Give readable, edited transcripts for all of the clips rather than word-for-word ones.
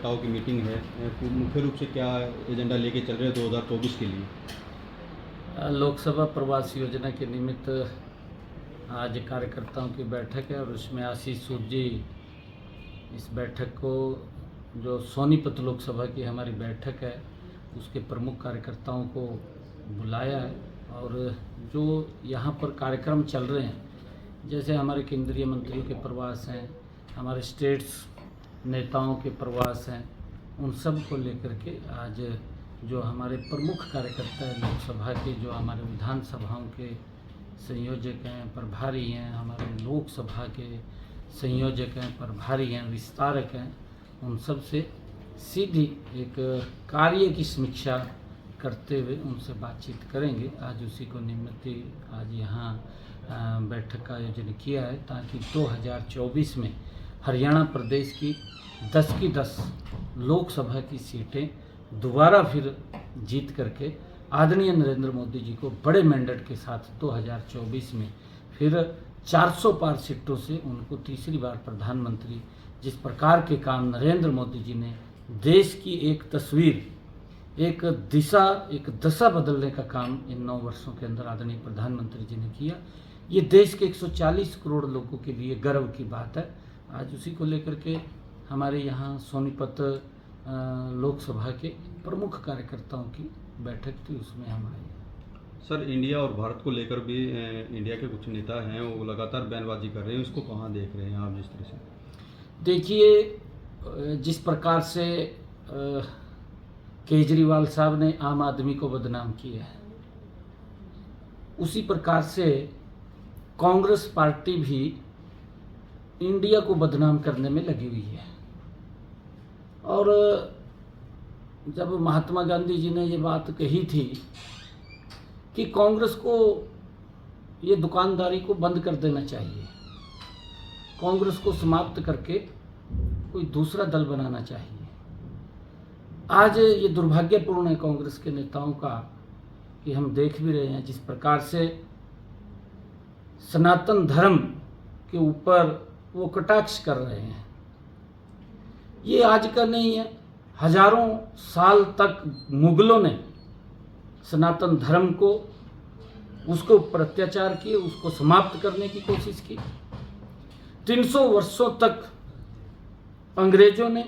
नेताओं की मीटिंग है, मुख्य रूप से क्या एजेंडा लेके चल रहे हैं 2024 के लिए? लोकसभा प्रवास योजना के निमित्त आज कार्यकर्ताओं की बैठक है और उसमें आशीष सूद जी इस बैठक को, जो सोनीपत लोकसभा की हमारी बैठक है, उसके प्रमुख कार्यकर्ताओं को बुलाया है। और जो यहाँ पर कार्यक्रम चल रहे हैं, जैसे हमारे केंद्रीय मंत्रियों के प्रवास हैं, हमारे स्टेट्स नेताओं के प्रवास हैं, उन सब को लेकर के आज जो हमारे प्रमुख कार्यकर्ता हैं लोकसभा के, जो हमारे विधानसभाओं के संयोजक हैं, प्रभारी हैं, हमारे लोकसभा के संयोजक हैं, प्रभारी हैं, विस्तारक हैं, उन सब से सीधी एक कार्य की समीक्षा करते हुए उनसे बातचीत करेंगे। आज उसी को निमित्त आज यहाँ बैठक का आयोजन किया है, ताकि 2024 में हरियाणा प्रदेश की 10 की 10 लोकसभा की सीटें दोबारा फिर जीत करके आदरणीय नरेंद्र मोदी जी को बड़े मैंडेट के साथ 2024 में फिर 400 पार सीटों से उनको तीसरी बार प्रधानमंत्री, जिस प्रकार के काम नरेंद्र मोदी जी ने देश की एक तस्वीर, एक दिशा, एक दशा बदलने का काम इन 9 वर्षों के अंदर आदरणीय प्रधानमंत्री जी ने किया, ये देश के 140 करोड़ लोगों के लिए गर्व की बात है। आज उसी को लेकर के हमारे यहाँ सोनीपत लोकसभा के प्रमुख कार्यकर्ताओं की बैठक थी, उसमें हम आए। सर, इंडिया और भारत को लेकर भी इंडिया के कुछ नेता हैं, वो लगातार बयानबाजी कर रहे हैं, उसको कहाँ देख रहे हैं आप? जिस तरह से देखिए, जिस प्रकार से केजरीवाल साहब ने आम आदमी को बदनाम किया है, उसी प्रकार से कांग्रेस पार्टी भी इंडिया को बदनाम करने में लगी हुई है। और जब महात्मा गांधी जी ने ये बात कही थी कि कांग्रेस को ये दुकानदारी को बंद कर देना चाहिए, कांग्रेस को समाप्त करके कोई दूसरा दल बनाना चाहिए, आज ये दुर्भाग्यपूर्ण है कांग्रेस के नेताओं का कि हम देख भी रहे हैं जिस प्रकार से सनातन धर्म के ऊपर वो कटाक्ष कर रहे हैं। ये आज का नहीं है, हजारों साल तक मुगलों ने सनातन धर्म को, उसको ऊपर अत्याचार किए, उसको समाप्त करने की कोशिश की। 300 वर्षों तक अंग्रेजों ने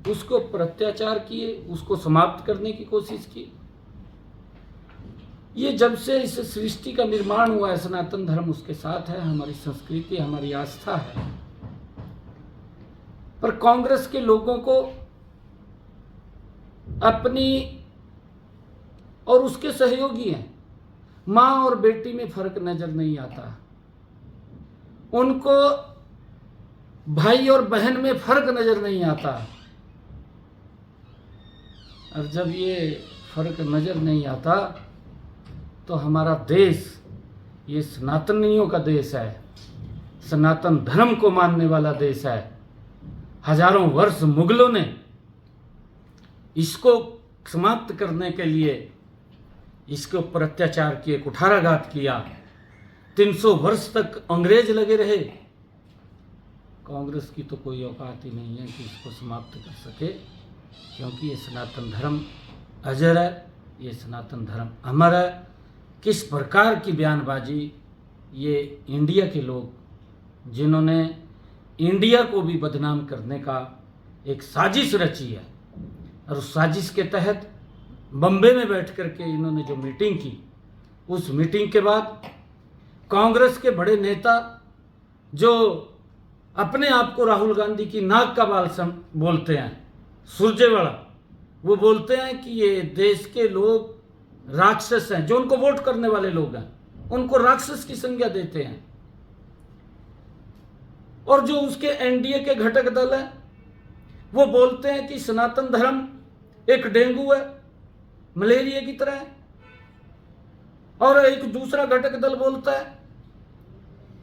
उसको ऊपर अत्याचार किए, उसको समाप्त करने की कोशिश की। ये जब से इस सृष्टि का निर्माण हुआ है, सनातन धर्म उसके साथ है, हमारी संस्कृति, हमारी आस्था है। पर कांग्रेस के लोगों को अपनी और उसके सहयोगी हैं, माँ और बेटी में फर्क नजर नहीं आता, उनको भाई और बहन में फर्क नजर नहीं आता। और जब ये फर्क नजर नहीं आता तो हमारा देश ये सनातनियों का देश है, सनातन धर्म को मानने वाला देश है। हजारों वर्ष मुगलों ने इसको समाप्त करने के लिए इसके ऊपर अत्याचार किए, कुठाराघात किया। 300 वर्ष तक अंग्रेज लगे रहे। कांग्रेस की तो कोई औकात ही नहीं है कि इसको समाप्त कर सके, क्योंकि ये सनातन धर्म अजर है, ये सनातन धर्म अमर है। किस प्रकार की बयानबाजी ये इंडिया के लोग, जिन्होंने इंडिया को भी बदनाम करने का एक साजिश रची है, और उस साजिश के तहत बम्बे में बैठ करके इन्होंने जो मीटिंग की, उस मीटिंग के बाद कांग्रेस के बड़े नेता जो अपने आप को राहुल गांधी की नाक का बाल बोलते हैं, सुरजेवाला, वो बोलते हैं कि ये देश के लोग राक्षस हैं, जो उनको वोट करने वाले लोग हैं उनको राक्षस की संज्ञा देते हैं। और जो उसके एनडीए के घटक दल हैं वो बोलते हैं कि सनातन धर्म एक डेंगू है, मलेरिया की तरह है। और एक दूसरा घटक दल बोलता है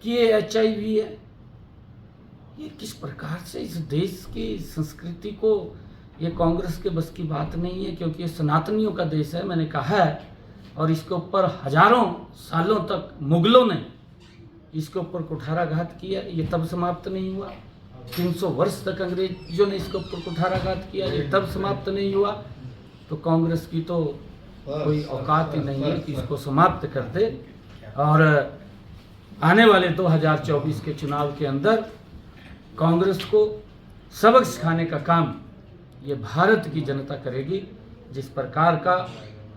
कि ये HIV है। ये किस प्रकार से इस देश की संस्कृति को, ये कांग्रेस के बस की बात नहीं है, क्योंकि ये सनातनियों का देश है, मैंने कहा है। और इसके ऊपर हजारों सालों तक मुगलों ने इसके ऊपर कुठाराघात किया, ये तब समाप्त नहीं हुआ। 300 वर्ष तक अंग्रेजों ने इसके ऊपर कुठाराघात किया, ये तब समाप्त नहीं हुआ तो कांग्रेस की तो कोई औकात ही नहीं है कि इसको समाप्त कर दे। और आने वाले 2024 के चुनाव के अंदर कांग्रेस को सबक सिखाने का काम ये भारत की जनता करेगी। जिस प्रकार का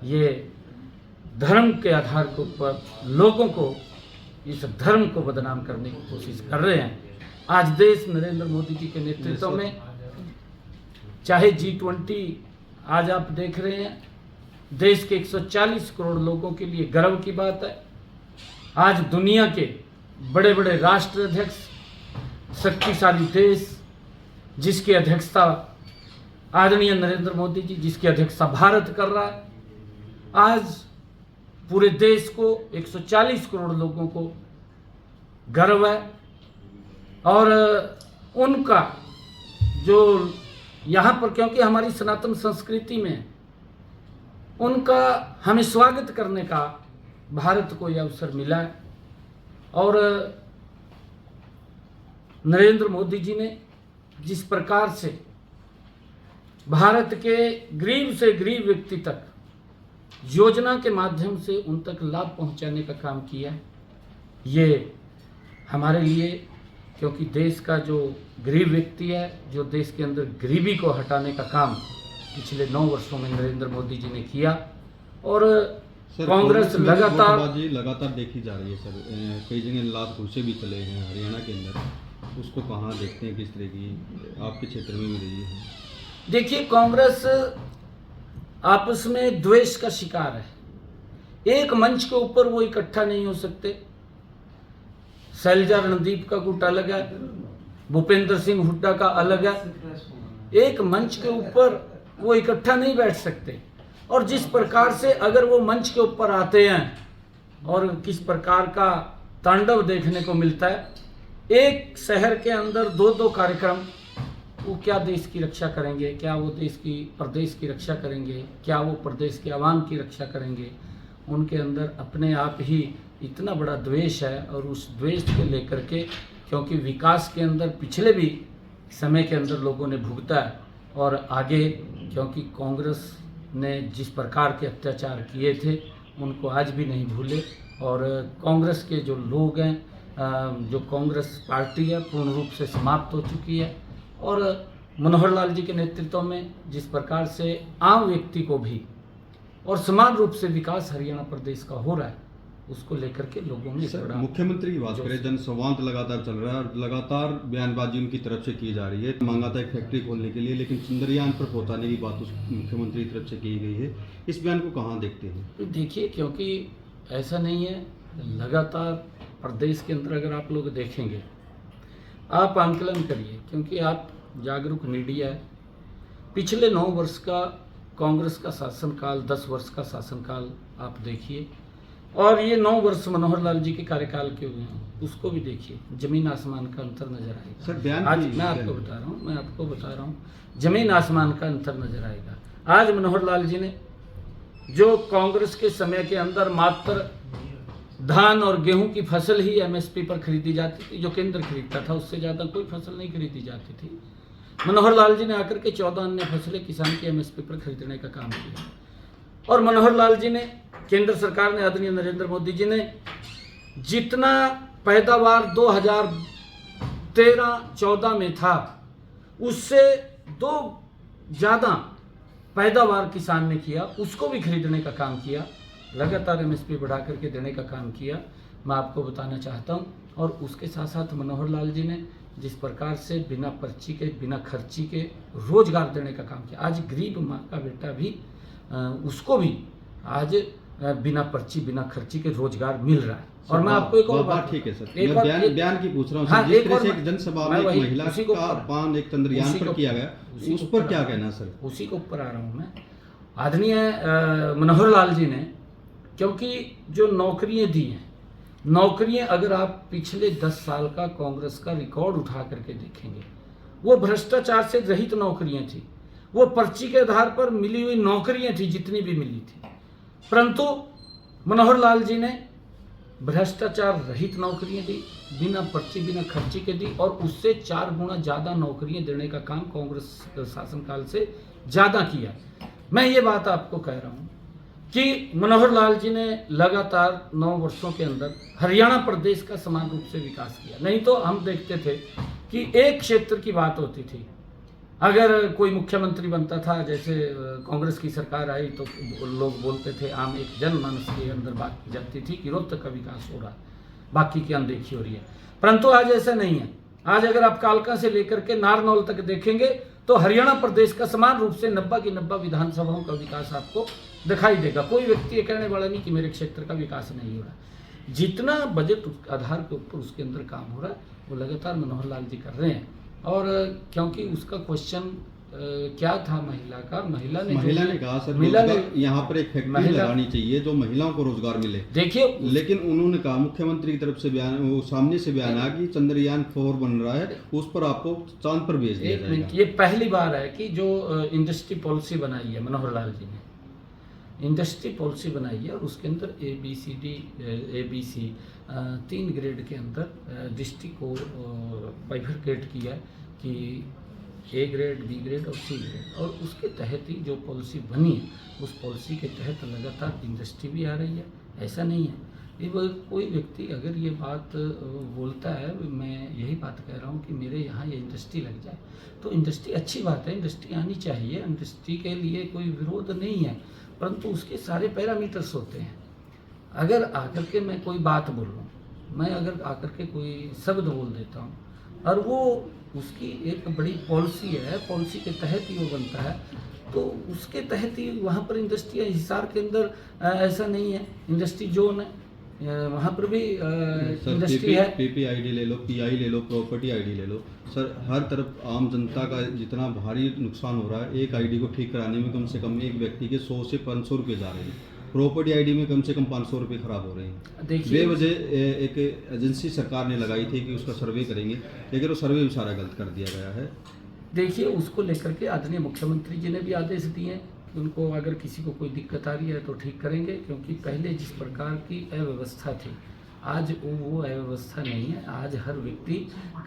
ये धर्म के आधार के ऊपर लोगों को, इस धर्म को बदनाम करने की कोशिश कर रहे हैं, आज देश नरेंद्र मोदी जी के नेतृत्व में, चाहे G20 आज आप देख रहे हैं, देश के 140 करोड़ लोगों के लिए गर्व की बात है। आज दुनिया के बड़े बड़े राष्ट्र अध्यक्ष, शक्तिशाली देश जिसकी अध्यक्षता आदरणीय नरेंद्र मोदी जी, जिसकी अध्यक्षता भारत कर रहा है, आज पूरे देश को 140 करोड़ लोगों को गर्व है। और उनका जो यहाँ पर, क्योंकि हमारी सनातन संस्कृति में उनका हमें स्वागत करने का भारत को यह अवसर मिला है। और नरेंद्र मोदी जी ने जिस प्रकार से भारत के गरीब से गरीब व्यक्ति तक योजना के माध्यम से उन तक लाभ पहुंचाने का काम किया, ये हमारे लिए, क्योंकि देश का जो गरीब व्यक्ति है, जो देश के अंदर गरीबी को हटाने का काम पिछले 9 वर्षों में नरेंद्र मोदी जी ने किया। और कांग्रेस लगातार देखी जा रही है सर, कई जगह लात घूसे भी चले हैं हरियाणा के अंदर, उसको कहाँ देखते हैं, किस तरह की आपके क्षेत्र में भी रही है? देखिए, कांग्रेस आपस में द्वेष का शिकार है। एक मंच के ऊपर वो इकट्ठा नहीं हो सकते। शैलजा रणदीप का गुट अलग है, भूपेंद्र सिंह हुड्डा का अलग है। एक मंच के ऊपर वो इकट्ठा नहीं बैठ सकते। और जिस प्रकार से अगर वो मंच के ऊपर आते हैं और किस प्रकार का तांडव देखने को मिलता है, एक शहर के अंदर 2-2 कार्यक्रम, वो क्या देश की रक्षा करेंगे? क्या वो प्रदेश की रक्षा करेंगे? क्या वो प्रदेश के आवाम की रक्षा करेंगे? उनके अंदर अपने आप ही इतना बड़ा द्वेष है। और उस द्वेष को लेकर के, क्योंकि विकास के अंदर पिछले भी समय के अंदर लोगों ने भुगता है, और आगे क्योंकि कांग्रेस ने जिस प्रकार के अत्याचार किए थे उनको आज भी नहीं भूले। और कांग्रेस के जो लोग हैं, जो कांग्रेस पार्टी है, पूर्ण रूप से समाप्त हो चुकी है। और मनोहर लाल जी के नेतृत्व में जिस प्रकार से आम व्यक्ति को भी और समान रूप से विकास हरियाणा प्रदेश का हो रहा है, उसको लेकर के लोगों में बड़ा। मुख्यमंत्री की बात करें, जन संवाद लगातार चल रहा है और लगातार बयानबाजी उनकी तरफ से की जा रही है। मांगा था एक फैक्ट्री खोलने के लिए, लेकिन चंद्रयान पर पहुंचाने की बात उस मुख्यमंत्री की तरफ से की गई है। इस बयान को कहाँ देखते हैं? देखिए, क्योंकि ऐसा नहीं है, लगातार प्रदेश के अंदर अगर आप लोग देखेंगे, आप आंकलन करिए, क्योंकि आप जागरूक मीडिया है। पिछले 9 वर्ष का कांग्रेस का शासनकाल, 10 वर्ष का शासनकाल आप देखिए, और ये 9 वर्ष मनोहर लाल जी के कार्यकाल के हुए हैं, उसको भी देखिए। जमीन आसमान का अंतर नजर आएगा। सर, बयान आज मैं आपको बता रहा हूँ, जमीन आसमान का अंतर नजर आएगा। आज मनोहर लाल जी ने, जो कांग्रेस के समय के अंदर मात्र धान और गेहूं की फसल ही MSP पर खरीदी जाती थी, जो केंद्र खरीदता था, उससे ज़्यादा कोई फसल नहीं खरीदी जाती थी। मनोहर लाल जी ने आकर के 14 अन्य फसलें किसान के MSP पर खरीदने का काम किया। और मनोहर लाल जी ने, केंद्र सरकार ने, आदरणीय नरेंद्र मोदी जी ने जितना पैदावार 2013-14 में था, उससे 2 ज़्यादा पैदावार किसान ने किया, उसको भी खरीदने का काम किया। लगातार MSP बढ़ा करके देने का काम किया, मैं आपको बताना चाहता हूं। और उसके साथ साथ मनोहर लाल जी ने जिस प्रकार से बिना पर्ची के, बिना खर्ची के रोजगार देने का काम किया। आज गरीब माँ का बेटा भी, उसको भी आज बिना पर्ची, बिना खर्ची के रोजगार मिल रहा है। और मैं आपको एक और बात, ठीक है सर, मैं बयान की पूछ रहा हूँ। हाँ, जिस तरह से एक जनसभा में एक महिला का अपमान एक चंद्रयान पर किया गया, उस पर क्या कहना सर? उसी के ऊपर आ रहा हूँ मैं। आदरणीय मनोहर लाल जी ने, क्योंकि जो नौकरियां दी हैं, नौकरियां अगर आप पिछले 10 साल का कांग्रेस का रिकॉर्ड उठा करके देखेंगे, वो भ्रष्टाचार से रहित नौकरियां थी, वो पर्ची के आधार पर मिली हुई नौकरियां थी जितनी भी मिली थी। परंतु मनोहर लाल जी ने भ्रष्टाचार रहित नौकरियां दी, बिना पर्ची बिना खर्ची के दी, और उससे 4 गुना ज़्यादा नौकरियां देने का काम कांग्रेस शासनकाल से ज़्यादा किया। मैं ये बात आपको कह रहा हूँ कि मनोहर लाल जी ने लगातार 9 वर्षों के अंदर हरियाणा प्रदेश का समान रूप से विकास किया। नहीं तो हम देखते थे कि एक क्षेत्र की बात होती थी, अगर कोई मुख्यमंत्री बनता था, जैसे कांग्रेस की सरकार आई तो लोग बोलते थे, आम एक जनमानस के अंदर बात की जाती थी कि रोहतक का विकास हो रहा है, बाकी की अनदेखी हो रही है। परंतु आज ऐसा नहीं है। आज अगर आप कालका से लेकर के नारनौल तक देखेंगे तो हरियाणा प्रदेश का समान रूप से 90 की 90 विधानसभाओं का विकास आपको दिखाई देगा। कोई व्यक्ति ये कहने वाला नहीं कि मेरे क्षेत्र का विकास नहीं हो रहा। जितना बजट आधार के ऊपर उसके अंदर काम हो रहा है वो लगातार मनोहर लाल जी कर रहे हैं। और क्योंकि उसका क्वेश्चन क्या था महिला ने कहा सर महिला ने यहाँ पर एक फैक्ट्री लगानी चाहिए जो महिलाओं को रोजगार मिले। देखिए, लेकिन उन्होंने कहा, मुख्यमंत्री की तरफ से बयान, वो सामने से बयान आया कि चंद्रयान 4 बन रहा है, उस पर आपको चांद पर भेज दिया जाएगा। ये पहली बार है कि जो इंडस्ट्री पॉलिसी बनाई है मनोहर लाल जी ने, इंडस्ट्री पॉलिसी बनाई है, और उसके अंदर ABC 3 ग्रेड के अंदर डिस्ट्रिक्ट को बाइफरकेट किया कि A ग्रेड, B ग्रेड और C ग्रेड, और उसके तहत ही जो पॉलिसी बनी है उस पॉलिसी के तहत लगातार इंडस्ट्री भी आ रही है। ऐसा नहीं है ये कोई व्यक्ति अगर ये बात बोलता है, मैं यही बात कह रहा हूँ कि मेरे यहाँ ये इंडस्ट्री लग जाए, तो इंडस्ट्री अच्छी बात है, इंडस्ट्री आनी चाहिए, इंडस्ट्री के लिए कोई विरोध नहीं है, परंतु उसके सारे पैरामीटर्स होते हैं। अगर आकर के मैं कोई बात बोल रहा हूँ, मैं अगर आकर के कोई शब्द बोल देता हूँ और वो उसकी एक बड़ी पॉलिसी है, पॉलिसी के तहत ही वो बनता है, तो उसके तहत ही वहाँ पर इंडस्ट्री है। हिसार के अंदर ऐसा नहीं है, इंडस्ट्री जोन है, वहाँ पर भी इंडस्ट्री है। PPID ले लो, PI ले लो, प्रॉपर्टी ID ले लो सर, हर तरफ आम जनता का जितना भारी नुकसान हो रहा है, एक ID को ठीक कराने में कम से कम एक व्यक्ति के 100 से 500 रुपये जा रहे हैं। प्रॉपर्टी ID में कम से कम 500 रुपये खराब हो रहे हैं। देखिए, बेवजह एक एजेंसी सरकार ने लगाई थी कि उसका सर्वे करेंगे, लेकिन वो सर्वे भी सारा गलत कर दिया गया है। देखिए, उसको लेकर के आदरणीय मुख्यमंत्री जी ने भी आदेश दिए हैं कि उनको अगर किसी को कोई दिक्कत आ रही है तो ठीक करेंगे, क्योंकि पहले जिस प्रकार की अव्यवस्था थी आज वो अव्यवस्था नहीं है। आज हर व्यक्ति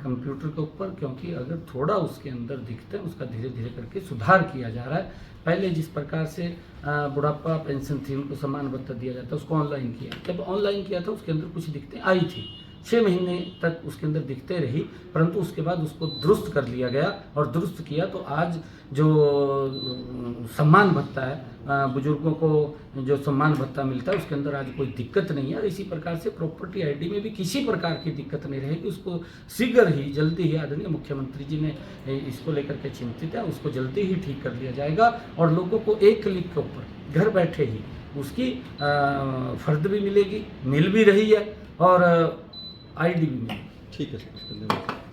कंप्यूटर के ऊपर, क्योंकि अगर थोड़ा उसके अंदर दिखते हैं उसका धीरे धीरे करके सुधार किया जा रहा है। पहले जिस प्रकार से बुढ़ापा पेंशन थी, उनको समान भत्ता दिया जाता, उसको ऑनलाइन किया। जब ऑनलाइन किया था उसके अंदर कुछ दिक्कतें आई थी, 6 महीने तक उसके अंदर दिक्कतें रही, परंतु उसके बाद उसको दुरुस्त कर लिया गया, और दुरुस्त किया तो आज जो सम्मान भत्ता है, बुजुर्गों को जो सम्मान भत्ता मिलता है उसके अंदर आज कोई दिक्कत नहीं है। और इसी प्रकार से प्रॉपर्टी ID में भी किसी प्रकार की दिक्कत नहीं रहेगी। उसको शीघ्र ही, जल्दी ही, आदरणीय मुख्यमंत्री जी ने इसको लेकर के चिंतित है, उसको जल्दी ही ठीक कर लिया जाएगा, और लोगों को एक क्लिक के ऊपर घर बैठे ही उसकी फर्द भी मिलेगी, मिल भी रही है, और ID भी मिलेगी। ठीक है सर, धन्यवाद।